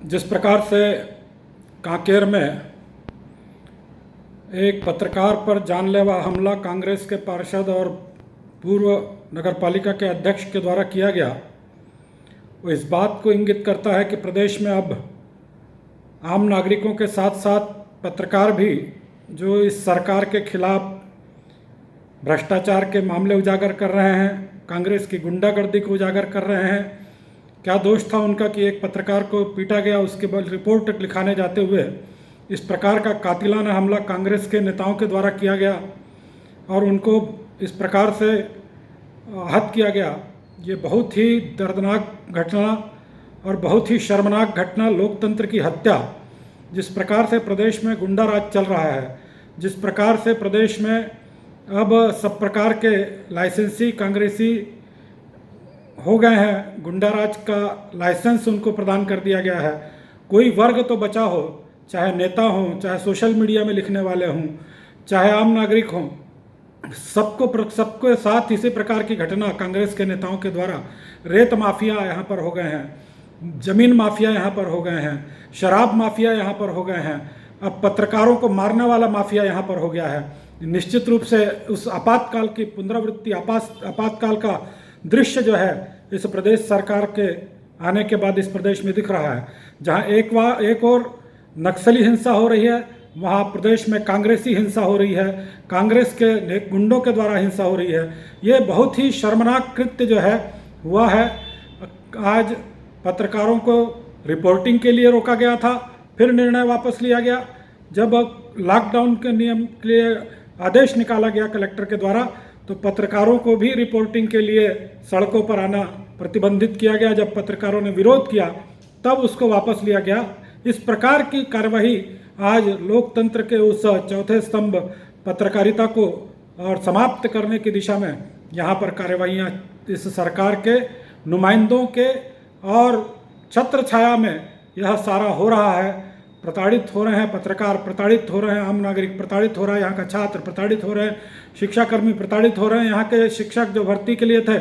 जिस प्रकार से कांकेर में एक पत्रकार पर जानलेवा हमला कांग्रेस के पार्षद और पूर्व नगरपालिका के अध्यक्ष के द्वारा किया गया, वो इस बात को इंगित करता है कि प्रदेश में अब आम नागरिकों के साथ साथ पत्रकार भी जो इस सरकार के खिलाफ भ्रष्टाचार के मामले उजागर कर रहे हैं, कांग्रेस की गुंडागर्दी को उजागर कर रहे हैं। क्या दोष था उनका कि एक पत्रकार को पीटा गया, उसके बाद रिपोर्ट लिखाने जाते हुए इस प्रकार का कातिलाना हमला कांग्रेस के नेताओं के द्वारा किया गया और उनको इस प्रकार से आहत किया गया। ये बहुत ही दर्दनाक घटना और बहुत ही शर्मनाक घटना, लोकतंत्र की हत्या। जिस प्रकार से प्रदेश में गुंडा राज चल रहा है, जिस प्रकार से प्रदेश में अब सब प्रकार के लाइसेंसी कांग्रेसी हो गए हैं, गुंडा राज का लाइसेंस उनको प्रदान कर दिया गया है। कोई वर्ग तो बचा हो, चाहे नेता हों, चाहे सोशल मीडिया में लिखने वाले हों, चाहे आम नागरिक हों, सबके साथ इसी प्रकार की घटना कांग्रेस के नेताओं के द्वारा। रेत माफिया यहाँ पर हो गए हैं, जमीन माफिया यहाँ पर हो गए हैं, शराब माफिया यहाँ पर हो गए हैं, अब पत्रकारों को मारने वाला माफिया यहाँ पर हो गया है। निश्चित रूप से उस आपातकाल की पुनरावृत्ति, आपातकाल का दृश्य जो है इस प्रदेश सरकार के आने के बाद इस प्रदेश में दिख रहा है। जहाँ एक और नक्सली हिंसा हो रही है, वहाँ प्रदेश में कांग्रेसी हिंसा हो रही है, कांग्रेस के गुंडों के द्वारा हिंसा हो रही है। ये बहुत ही शर्मनाक कृत्य जो है हुआ है। आज पत्रकारों को रिपोर्टिंग के लिए रोका गया था, फिर निर्णय वापस लिया गया। जब लॉकडाउन के नियम के लिए आदेश निकाला गया कलेक्टर के द्वारा, तो पत्रकारों को भी रिपोर्टिंग के लिए सड़कों पर आना प्रतिबंधित किया गया। जब पत्रकारों ने विरोध किया तब उसको वापस लिया गया। इस प्रकार की कार्यवाही आज लोकतंत्र के उस चौथे स्तंभ पत्रकारिता को और समाप्त करने की दिशा में यहाँ पर कार्यवाहियाँ इस सरकार के नुमाइंदों के और छत्र छाया में यह सारा हो रहा है। प्रताड़ित हो रहे हैं पत्रकार, प्रताड़ित हो रहे हैं आम नागरिक, प्रताड़ित हो रहा है यहाँ का छात्र, प्रताड़ित हो रहे हैं शिक्षाकर्मी, प्रताड़ित हो रहे हैं यहाँ के शिक्षक जो भर्ती के लिए थे,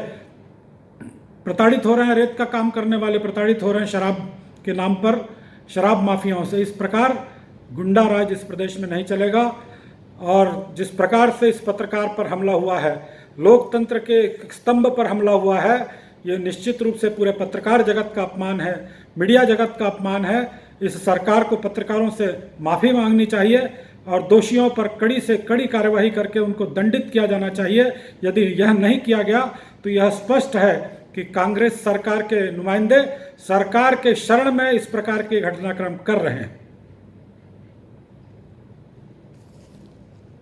प्रताड़ित हो रहे हैं रेत का काम करने वाले, प्रताड़ित हो रहे हैं शराब के नाम पर शराब माफियाओं से। इस प्रकार गुंडा राज इस प्रदेश में नहीं चलेगा। और जिस प्रकार से इस पत्रकार पर हमला हुआ है, लोकतंत्र के स्तंभ पर हमला हुआ है, ये निश्चित रूप से पूरे पत्रकार जगत का अपमान है, मीडिया जगत का अपमान है। इस सरकार को पत्रकारों से माफ़ी मांगनी चाहिए और दोषियों पर कड़ी से कड़ी कार्यवाही करके उनको दंडित किया जाना चाहिए। यदि यह नहीं किया गया तो यह स्पष्ट है कि कांग्रेस सरकार के नुमाइंदे सरकार के शरण में इस प्रकार के घटनाक्रम कर रहे हैं।